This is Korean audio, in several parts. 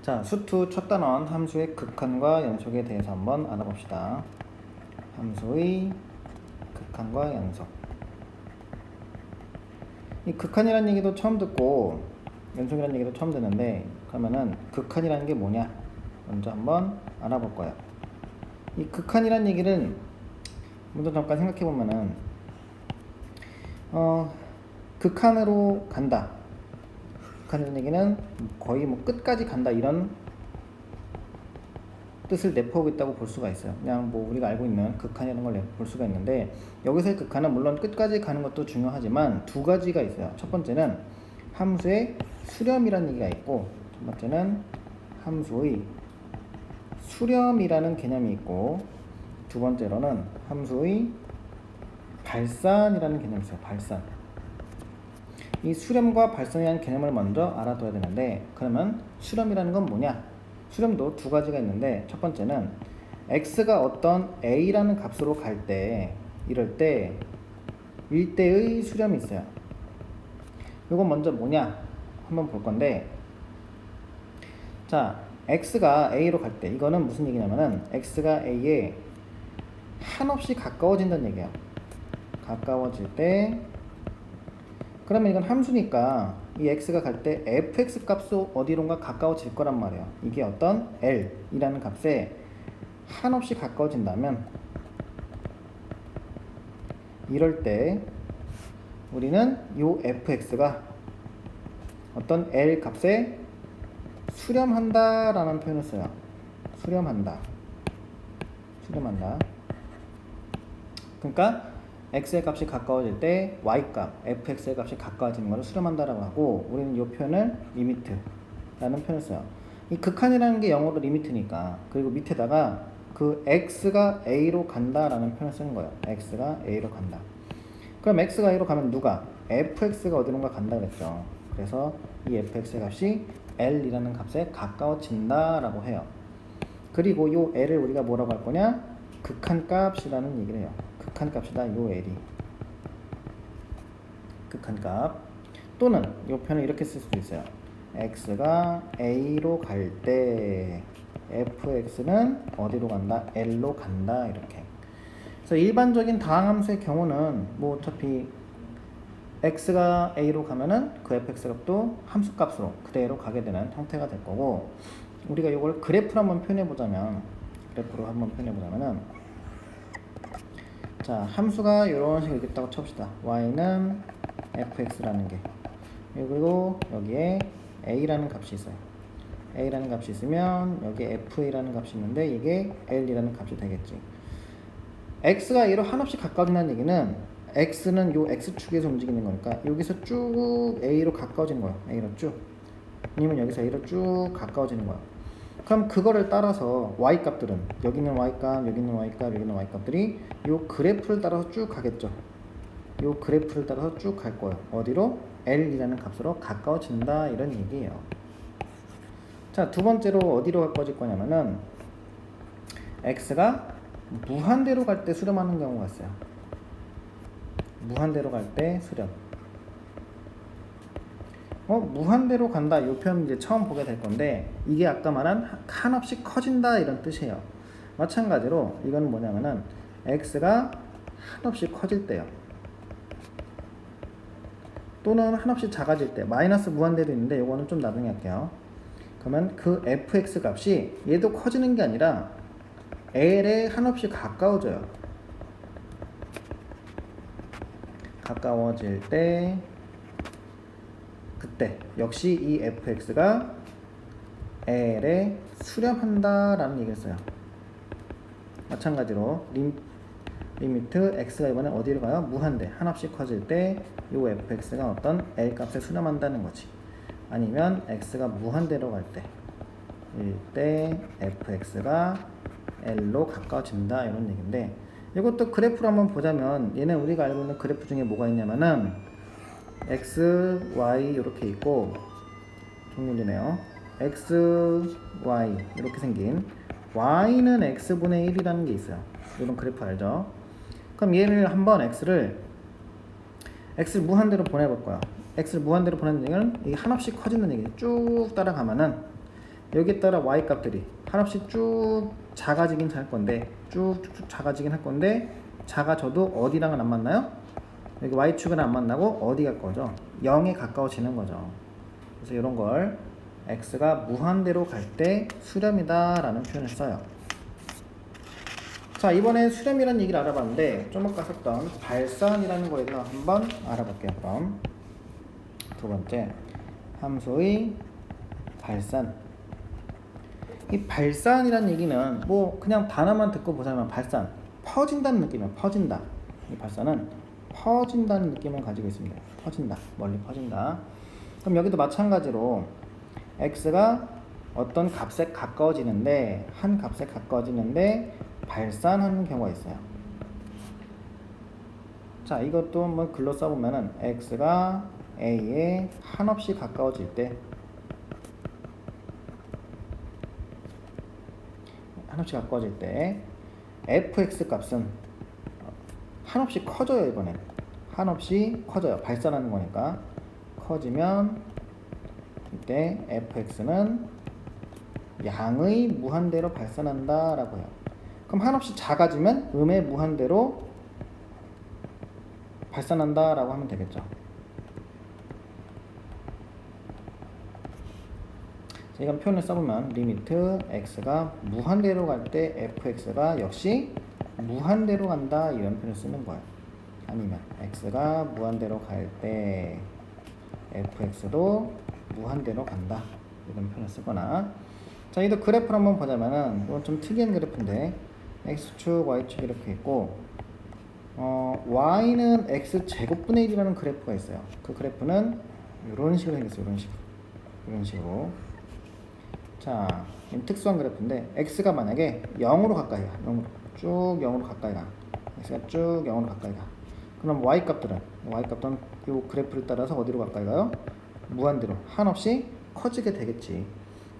자, 수투 첫 단원 함수의 극한과 연속에 대해서 한번 알아봅시다. 함수의 극한과 연속. 이 극한이라는 얘기도 처음 듣고 연속이라는 얘기도 처음 듣는데, 그러면은 극한이라는 게 뭐냐? 먼저 한번 알아볼 거예요. 이 극한이라는 얘기를 먼저 잠깐 생각해 보면은 극한으로 간다. 극한이라는 얘기는 거의 뭐 끝까지 간다 이런 뜻을 내포하고 있다고 볼 수가 있어요. 그냥 뭐 우리가 알고 있는 극한이라는 걸 볼 수가 있는데, 여기서의 극한은 물론 끝까지 가는 것도 중요하지만 두 가지가 있어요. 첫 번째는 함수의 수렴이라는 얘기가 있고, 두 번째는 함수의 수렴이라는 개념이 있고, 두 번째로는 함수의 발산이라는 개념이 있어요. 발산. 이 수렴과 발산이라는 개념을 먼저 알아둬야 되는데, 그러면 수렴이라는 건 뭐냐? 수렴도 두 가지가 있는데, 첫 번째는 x가 어떤 a라는 값으로 갈 때, 이럴 때 일대의 수렴이 있어요. 이건 먼저 뭐냐? 한번 볼 건데, 자, x가 a로 갈 때, 이거는 무슨 얘기냐면은 x가 a에 한없이 가까워진다는 얘기예요. 가까워질 때, 그러면 이건 함수니까 이 x가 갈 때 fx 값도 어디론가 가까워질 거란 말이에요. 이게 어떤 l이라는 값에 한없이 가까워진다면, 이럴 때 우리는 이 fx가 어떤 l 값에 수렴한다 라는 표현을 써요. 수렴한다. 그러니까 x의 값이 가까워질 때 y값, fx의 값이 가까워지는 것을 수렴한다라고 하고, 우리는 이 표현을 리미트라는 표현을 써요. 이 극한이라는 게 영어로 리미트니까, 그리고 밑에다가 그 x가 a로 간다라는 표현을 쓰는 거예요. x가 a로 간다. 그럼 x가 a로 가면 누가? fx가 어디론가 간다 그랬죠. 그래서 이 fx의 값이 l이라는 값에 가까워진다라고 해요. 그리고 이 l을 우리가 뭐라고 할 거냐? 극한값이라는 얘기를 해요. 극한값이다, 요 l이. 극한값. 또는 이 표현을 이렇게 쓸 수도 있어요. x가 a로 갈 때 fx는 어디로 간다? l로 간다, 이렇게. 그래서 일반적인 다항함수의 경우는 뭐 어차피 x가 a로 가면은 그 fx 값도 함수값으로 그대로 가게 되는 형태가 될 거고, 우리가 이걸 그래프로 한번 표현해 보자면은, 자, 함수가 이런 식으로 있겠다고 칩시다. y는 fx라는 게, 그리고 여기에 a라는 값이 있어요. a라는 값이 있으면 여기에 fa라는 값이 있는데, 이게 l이라는 값이 되겠지. x가 a로 한없이 가까워진다는 얘기는 x는 요 x축에서 움직이는 거니까 여기서 쭉 a로 가까워지는 거예요. a로 쭉. 아니면 여기서 a로 쭉 가까워지는 거야. 그럼 그거를 따라서 y값들은, 여기는 y값, 여기는 y값, 여기는 y값들이 요 그래프를 따라서 쭉 가겠죠. 요 그래프를 따라서 쭉 갈 거예요. 어디로? l이라는 값으로 가까워진다, 이런 얘기예요. 자, 두 번째로 어디로 가까워질 거냐면은 x가 무한대로 갈 때 수렴하는 경우가 있어요. 무한대로 갈 때 수렴. 무한대로 간다, 이 표현 이제 처음 보게 될 건데, 이게 아까 말한 한없이 커진다 이런 뜻이에요. 마찬가지로 이건 뭐냐면은 x가 한없이 커질 때요. 또는 한없이 작아질 때, 마이너스 무한대도 있는데 이거는 좀 나중에 할게요. 그러면 그 fx 값이 얘도 커지는 게 아니라 l에 한없이 가까워져요. 가까워질 때, 그때 역시 이 fx가 l에 수렴한다라는 얘기를 써요. 마찬가지로 리미트 x가 이번에 어디로 가요? 무한대, 한없이 커질 때 이 fx가 어떤 l 값에 수렴한다는 거지. 아니면 x가 무한대로 갈 때, 이때 fx가 l로 가까워진다, 이런 얘기인데, 이것도 그래프로 한번 보자면, 얘는 우리가 알고 있는 그래프 중에 뭐가 있냐면은 x, y 이렇게 있고, 종류이네요. x, y 이렇게 생긴, y는 x분의 1이라는 게 있어요. 이런 그래프 알죠? 그럼 얘를 한번 x를 무한대로 보내볼 거야. x를 무한대로 보내는 얘기는 이게 한없이 커지는 얘기. 쭉 따라가면은 여기에 따라 y 값들이 한없이 쭉 작아지긴 할 건데 쭉쭉쭉 작아지긴 할 건데 작아져도 어디랑은 안 만나요? 여기 y축은 안 만나고 어디 갈 거죠? 0에 가까워지는 거죠. 그래서 이런 걸 x가 무한대로 갈 때 수렴이다 라는 표현을 써요. 자, 이번에 수렴이라는 얘기를 알아봤는데 좀 아까 썼던 발산이라는 거에 대해서 한번 알아볼게요. 그럼 두 번째, 함수의 발산. 이 발산이라는 얘기는 뭐 그냥 단어만 듣고 보자면 발산, 퍼진다는 느낌이에요. 퍼진다. 이 발산은 퍼진다는 느낌을 가지고 있습니다. 퍼진다, 멀리 퍼진다. 그럼 여기도 마찬가지로 x가 어떤 값에 가까워지는데, 한 값에 가까워지는데 발산하는 경우가 있어요. 자, 이것도 한번 글로 써보면은 x가 a에 한없이 가까워질 때, 한없이 가까워질 때 fx 값은 한없이 커져요. 이번엔 한없이 커져요. 발산하는 거니까 커지면 이때 fx는 양의 무한대로 발산한다 라고 해요. 그럼 한없이 작아지면 음의 무한대로 발산한다 라고 하면 되겠죠. 이건 표현을 써보면 리미트 x가 무한대로 갈 때 fx가 역시 무한대로 간다 이런 표현을 쓰는 거예요. 아니면 x가 무한대로 갈 때 fx도 무한대로 간다 이런 표현을 쓰거나. 자, 이도 그래프를 한번 보자면은 이건 좀 특이한 그래프인데 x축 y축 이렇게 있고 y는 x제곱분의 1이라는 그래프가 있어요. 그 그래프는 이런 식으로 생겼어요. 이런 식으로. 자, 특수한 그래프인데 x가 만약에 0으로 가까이 가, 0으로 쭉 0으로 가까이 가, x가 쭉 0으로 가까이 가. 그럼 y 값들은 이 그래프를 따라서 어디로 가까이 가요? 무한대로 한없이 커지게 되겠지.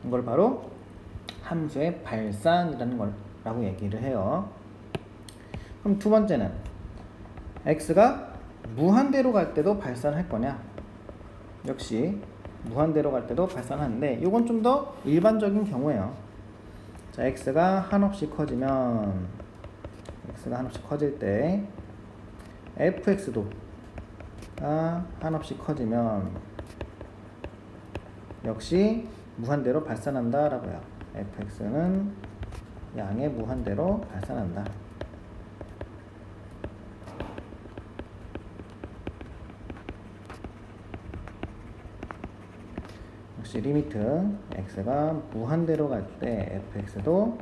이걸 바로 함수의 발산이라는 거라고 얘기를 해요. 그럼 두 번째는 x가 무한대로 갈 때도 발산할 거냐? 역시 무한대로 갈 때도 발산하는데 이건 좀 더 일반적인 경우예요. 자, x가 한없이 커지면 커질 때 fx도 한없이 커지면 역시 무한대로 발산한다 라고 해요. fx는 양의 무한대로 발산한다. 역시 리미트 x가 무한대로 갈 때 fx도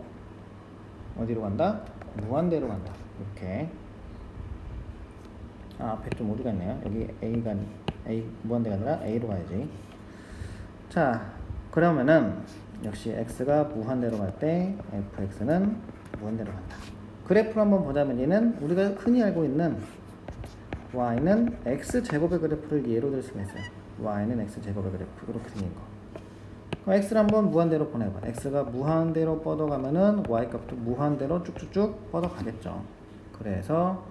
어디로 간다? 무한대로 간다. 이렇게. 앞에 좀 오류가 있네요. 여기 a 무한대가 아니라 a로 가야지. 자, 그러면은 역시 x가 무한대로 갈 때 fx는 무한대로 간다. 그래프를 한번 보자면 얘는 우리가 흔히 알고 있는 y는 x제곱의 그래프를 예로 들 수가 있어요. y는 x제곱의 그래프 이렇게 생긴 거. 그럼 x를 한번 무한대로 보내봐. x가 무한대로 뻗어가면은 y 값도 무한대로 쭉쭉쭉 뻗어가겠죠. 그래서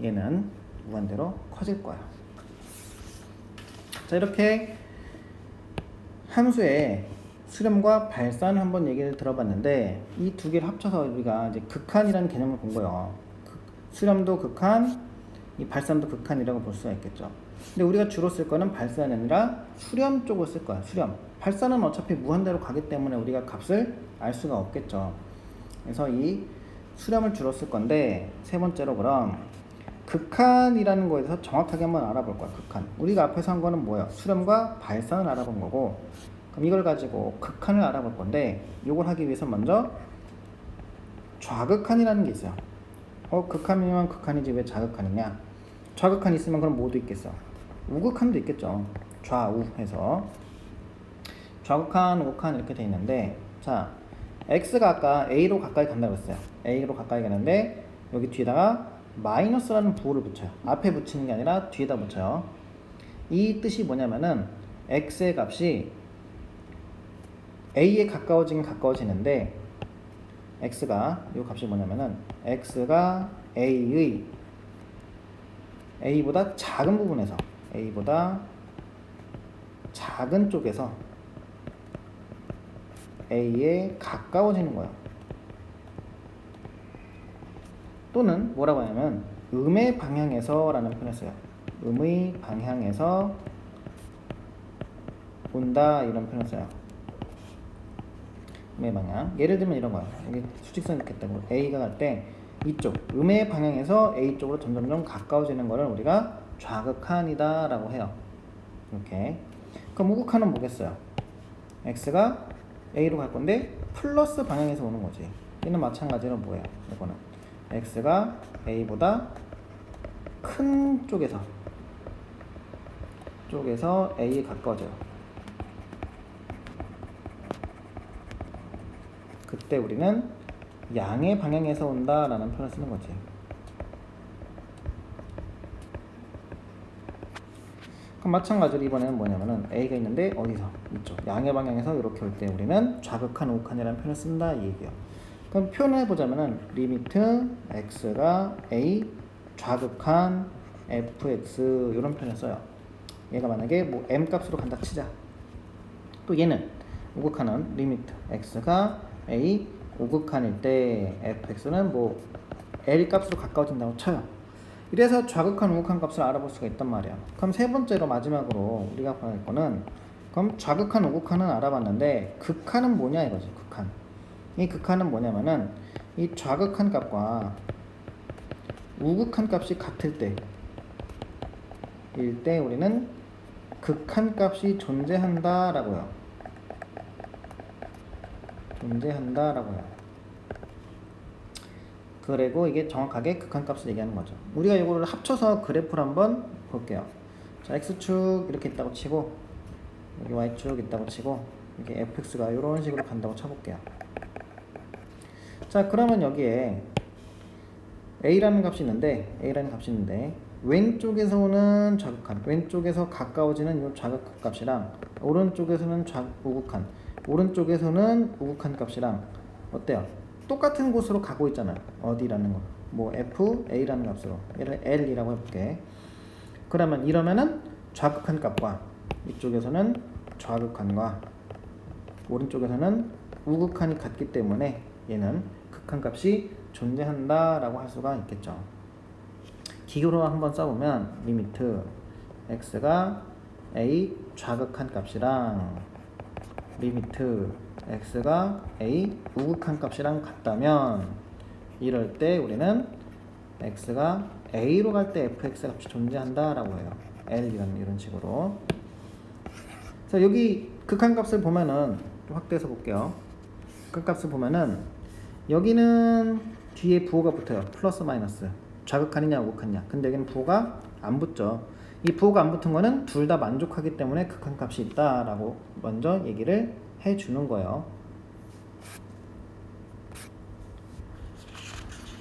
얘는 무한대로 커질 거야. 자, 이렇게 함수의 수렴과 발산을 한번 얘기를 들어봤는데 이 두 개를 합쳐서 우리가 이제 극한이라는 개념을 본 거예요. 수렴도 극한, 이 발산도 극한이라고 볼 수가 있겠죠. 근데 우리가 주로 쓸 거는 발산이 아니라 수렴 쪽을 쓸 거야. 수렴. 발산은 어차피 무한대로 가기 때문에 우리가 값을 알 수가 없겠죠. 그래서 이 수렴을 주로 쓸 건데 세 번째로 그럼 극한이라는 거에 대해서 정확하게 한번 알아볼 거야. 극한. 우리가 앞에서 한 거는 뭐야? 수렴과 발산을 알아본 거고, 그럼 이걸 가지고 극한을 알아볼 건데 이걸 하기 위해서 먼저 좌극한이라는 게 있어요. 극한이면 극한이지 왜 좌극한이냐? 좌극한이 있으면 그럼 뭐도 있겠어? 우극한도 있겠죠. 좌우 해서 좌극한, 우극한 이렇게 돼 있는데, 자, x가 아까 a로 가까이 간다고 했어요. a로 가까이 가는데 여기 뒤에다가 마이너스라는 부호를 붙여요. 앞에 붙이는 게 아니라 뒤에다 붙여요. 이 뜻이 뭐냐면은 x의 값이 a에 가까워지는데 x가 이 값이 뭐냐면은 x가 a보다 작은 부분에서 a보다 작은 쪽에서 a에 가까워지는 거야. 또는 뭐라고 하냐면 음의 방향에서 라는 표현을 써요. 음의 방향에서 온다 이런 표현을 써요. 음의 방향. 예를 들면 이런 거야. 여기 수직선 이렇게 있다고 a가 갈 때 이쪽 음의 방향에서 a 쪽으로 점점점 가까워지는 거를 우리가 좌극한이다 라고 해요. 이렇게. 그럼 우극한은 뭐겠어요? x가 a로 갈 건데 플러스 방향에서 오는 거지. 얘는 마찬가지로 뭐예요? 이거는 x가 a보다 큰 쪽에서 a에 가까워져요. 그때 우리는 양의 방향에서 온다 라는 표현을 쓰는 거지. 그럼 마찬가지로 이번에는 뭐냐면은 a가 있는데 어디서? 이쪽 양의 방향에서 이렇게 올 때 우리는 좌극한 우극한이라는 표현을 쓴다 이 얘기예요. 그럼 표현을 해보자면은 리미트 x가 a 좌극한 fx 이런 표현을 써요. 얘가 만약에 뭐 m 값으로 간다 치자. 또 얘는 우극한은 리미트 x가 a 우극한일 때 fx는 뭐 l 값으로 가까워진다고 쳐요. 이래서 좌극한 우극한 값을 알아볼 수가 있단 말이야. 그럼 세 번째로 마지막으로 우리가 봐야 할 거는 그럼 좌극한 우극한은 알아봤는데 극한은 뭐냐 이거지. 극한. 이 극한은 뭐냐면은 이 좌극한 값과 우극한 값이 같을 때일 때 우리는 극한 값이 존재한다라고요. 존재한다라고요. 그리고 이게 정확하게 극한값을 얘기하는 거죠. 우리가 이거를 합쳐서 그래프를 한번 볼게요. 자, x축 이렇게 있다고 치고 여기 y축 있다고 치고 이렇게 fx가 이런 식으로 간다고 쳐볼게요. 자, 그러면 여기에 a라는 값이 있는데 왼쪽에서 오는 좌극한, 왼쪽에서 가까워지는 이 좌극한 값이랑 오른쪽에서는 우극한, 오른쪽에서는 우극한 값이랑 어때요? 똑같은 곳으로 가고 있잖아요. 어디라는 거. 뭐 FA라는 값으로. 얘를 L이라고 해볼게. 그러면 이러면은 좌극한 값과 이쪽에서는 좌극한과 오른쪽에서는 우극한이 같기 때문에 얘는 극한 값이 존재한다라고 할 수가 있겠죠. 기호로 한번 써보면 리미트 x가 a 좌극한 값이랑 리미트 x가 a 우극한 값이랑 같다면 이럴 때 우리는 x가 a로 갈 때 fx 값이 존재한다라고 해요. L 이런 식으로. 자, 여기 극한 값을 보면은 좀 확대해서 볼게요. 극한 값을 보면은 여기는 뒤에 부호가 붙어요. 플러스 마이너스. 좌극한이냐 우극한이냐. 근데 여기는 부호가 안 붙죠. 이 부호가 안 붙은 거는 둘 다 만족하기 때문에 극한 값이 있다라고 먼저 얘기를 해주는 거예요.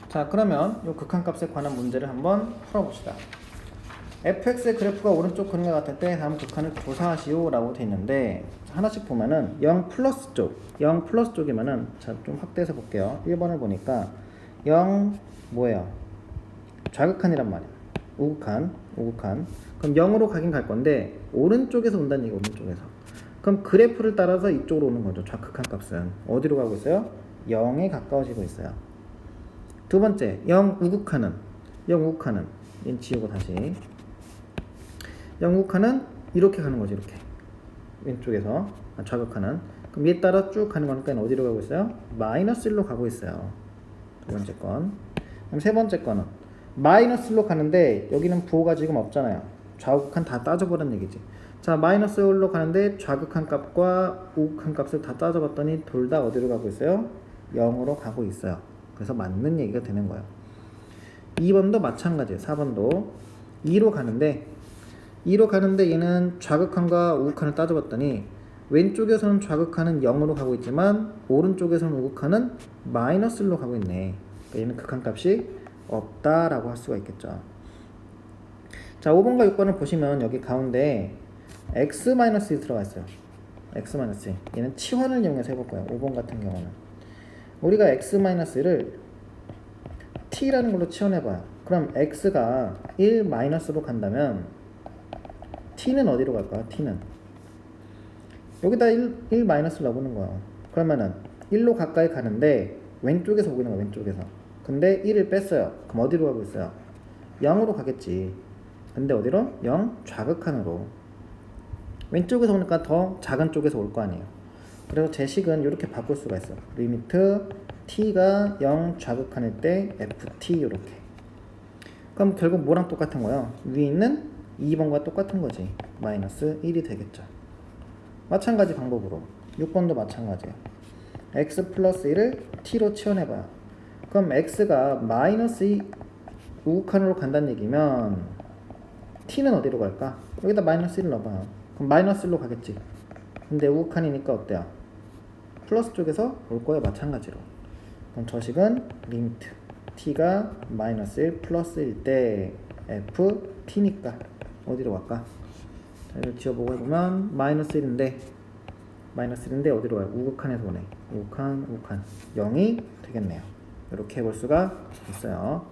자, 그러면 이 극한 값에 관한 문제를 한번 풀어봅시다. fx의 그래프가 오른쪽 그림과 같을 때 다음 극한을 조사하시오 라고 돼 있는데 하나씩 보면은 0 플러스 쪽이면은 자, 좀 확대해서 볼게요. 1번을 보니까 0 뭐예요? 좌극한이란 말이야. 우극한. 그럼 0으로 가긴 갈 건데 오른쪽에서 온다는 얘기. 오른쪽에서. 그럼 그래프를 따라서 이쪽으로 오는 거죠. 좌극한 값은 어디로 가고 있어요? 0에 가까워지고 있어요. 두 번째 0 우극한은 얘는 지우고 다시 0 우극한은 이렇게 가는 거죠. 이렇게 왼쪽에서 좌극한은. 그럼 얘 따라 쭉 가는 거니까 어디로 가고 있어요? 마이너스 1로 가고 있어요. 두 번째 건. 그럼 세 번째 거는 마이너스 1로 가는데 여기는 부호가 지금 없잖아요. 좌우극한 다 따져보라는 얘기지. 자, 마이너스 1로 가는데 좌극한 값과 우극한 값을 다 따져봤더니 둘 다 어디로 가고 있어요? 0으로 가고 있어요. 그래서 맞는 얘기가 되는 거예요. 2번도 마찬가지예요. 4번도 2로 가는데 얘는 좌극한과 우극한을 따져봤더니 왼쪽에서는 좌극한은 0으로 가고 있지만 오른쪽에서는 우극한은 마이너스 1로 가고 있네. 그러니까 얘는 극한값이 없다라고 할 수가 있겠죠. 자, 5번과 6번을 보시면 여기 가운데 x-1 들어가 있어요. x-1. 얘는 치환을 이용해서 해볼 거예요. 5번 같은 경우는 우리가 x-1을 t라는 걸로 치환해봐요. 그럼 x가 1-로 간다면 t는 어디로 갈까요? t는 여기다 1-를 넣어보는 거야. 그러면은 1로 가까이 가는데 왼쪽에서 오고 있는 거야. 왼쪽에서. 근데 1을 뺐어요. 그럼 어디로 가고 있어요? 0으로 가겠지. 근데 어디로? 0 좌극한으로. 왼쪽에서 오니까 더 작은 쪽에서 올 거 아니에요. 그래서 제 식은 이렇게 바꿀 수가 있어. 리미트 t가 0 좌극한일 때 ft 이렇게. 그럼 결국 뭐랑 똑같은 거야? 위에 있는 2번과 똑같은 거지. 마이너스 1이 되겠죠. 마찬가지 방법으로 6번도 마찬가지예요. x 플러스 1을 t로 치환해봐요. 그럼 x가 마이너스 2 우극한으로 간다는 얘기면 t는 어디로 갈까? 여기다 마이너스 1을 넣어봐요. 그럼 마이너스 1로 가겠지. 근데 우극한이니까 어때요? 플러스 쪽에서 올 거예요. 마찬가지로. 그럼 저 식은 리미트 t가 마이너스 1 플러스 1일 때 ft니까 어디로 갈까? 자, 이걸 지워보고 해보면 마이너스 1인데 어디로 가요? 우극한에서 오네. 우극한 0이 되겠네요. 이렇게 해볼 수가 있어요.